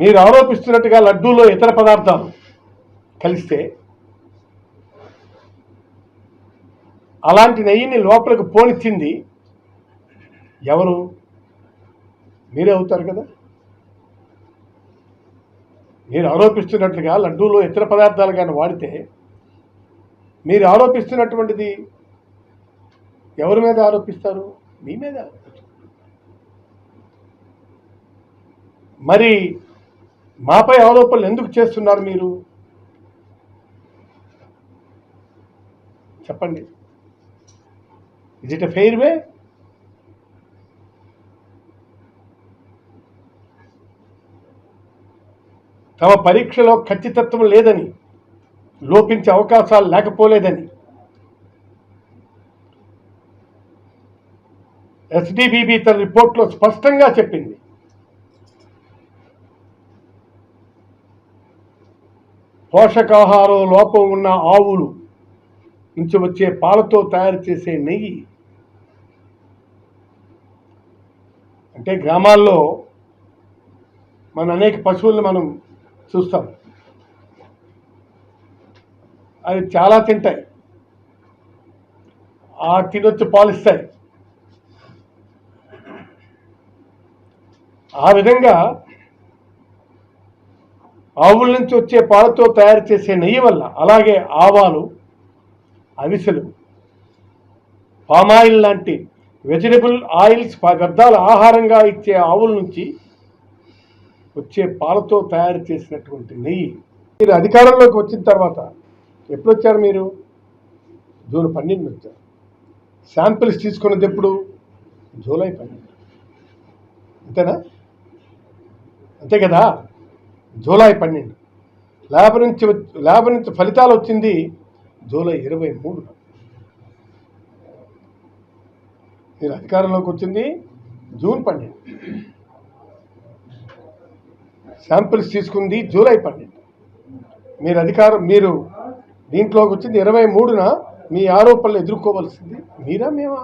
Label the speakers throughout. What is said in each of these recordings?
Speaker 1: మీరు ఆరోపిస్తున్నట్టుగా లడ్డూలో ఇతర పదార్థాలు కలిస్తే అలాంటి నెయ్యిని లోపలికి పోనిచ్చింది ఎవరు? మీరే అవుతారు కదా. మీరు ఆరోపిస్తున్నట్లుగా లడ్డూలో ఇతర పదార్థాలు కానీ వాడితే మీరు ఆరోపిస్తున్నటువంటిది ఎవరి మీద ఆరోపిస్తారు? మీ మీద. మరి మాపై ఆరోపణలు ఎందుకు చేస్తున్నారు మీరు? చెప్పండి. ఇజ్ ఇట్ ఎ ఫెయిర్ వే? తమ పరీక్షలో ఖచ్చితత్వం లేదని, లోపించే అవకాశాలు లేకపోలేదని ఎస్డిబిబి తన రిపోర్ట్లో స్పష్టంగా చెప్పింది. పోషకాహారం లోపం ఉన్న ఆవులు నుంచి వచ్చే పాలతో తయారు చేసే నెయ్యి, అంటే గ్రామాల్లో మన అనేక పశువులను మనం చూస్తాం, అవి చాలా తింటాయి, ఆ తినొచ్చి పాలిస్తాయి. ఆ విధంగా ఆవుల నుంచి వచ్చే పాలతో తయారు చేసే నెయ్యి వల్ల, అలాగే ఆవాలు, అవిసెలు, పామాయిల్ లాంటి వెజిటబుల్ ఆయిల్స్ వ్యర్థాల ఆహారంగా ఇచ్చే ఆవుల నుంచి వచ్చే పాలతో తయారు చేసినటువంటి నెయ్యి. మీరు అధికారంలోకి వచ్చిన తర్వాత ఎప్పుడు వచ్చారు? మీరు జూన్ 12 వచ్చారు. శాంపిల్స్ తీసుకున్నది ఎప్పుడు? జూలై 12. అంతేనా? అంతే కదా. జూలై 12. ల్యాబ్ నుంచి ఫలితాలు వచ్చింది జూలై 23. మీరు అధికారంలోకి వచ్చింది జూన్ 12. శాంపిల్స్ తీసుకుంది జూలై 12. మీరు దీంట్లోకి వచ్చింది 23న. మీ ఆరోపణలు ఎదుర్కోవాల్సింది మీరా మేమా?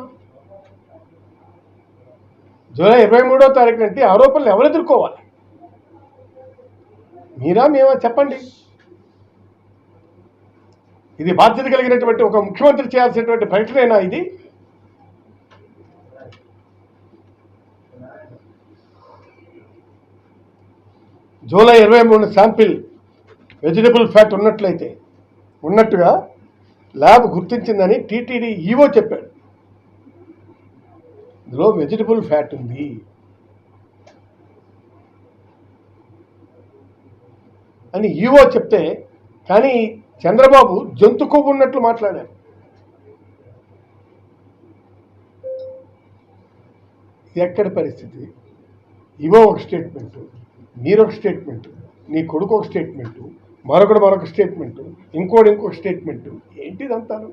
Speaker 1: జూలై 23వ తారీఖు అంటే ఆరోపణలు ఎవరు ఎదుర్కోవాలి? మీరా మేమా? చెప్పండి. ఇది బాధ్యత కలిగినటువంటి ఒక ముఖ్యమంత్రి చేయాల్సినటువంటి ప్రకటనేనా ఇది? జూలై 23 శాంపిల్ వెజిటబుల్ ఫ్యాట్ ఉన్నట్టుగా ల్యాబ్ గుర్తించిందని టీటీడీ ఈవో చెప్పాడు. ఇందులో వెజిటబుల్ ఫ్యాట్ ఉంది అని ఈవో చెప్తే, కానీ చంద్రబాబు జంతు కొవ్వు ఉన్నట్లు మాట్లాడారు. ఎక్కడి పరిస్థితి? ఈవో ఒక స్టేట్మెంటు, మీరొక స్టేట్మెంటు, నీ కొడుకు ఒక స్టేట్మెంటు, మరొక స్టేట్మెంటు, ఇంకొక స్టేట్మెంటు. ఏంటిదంతాను?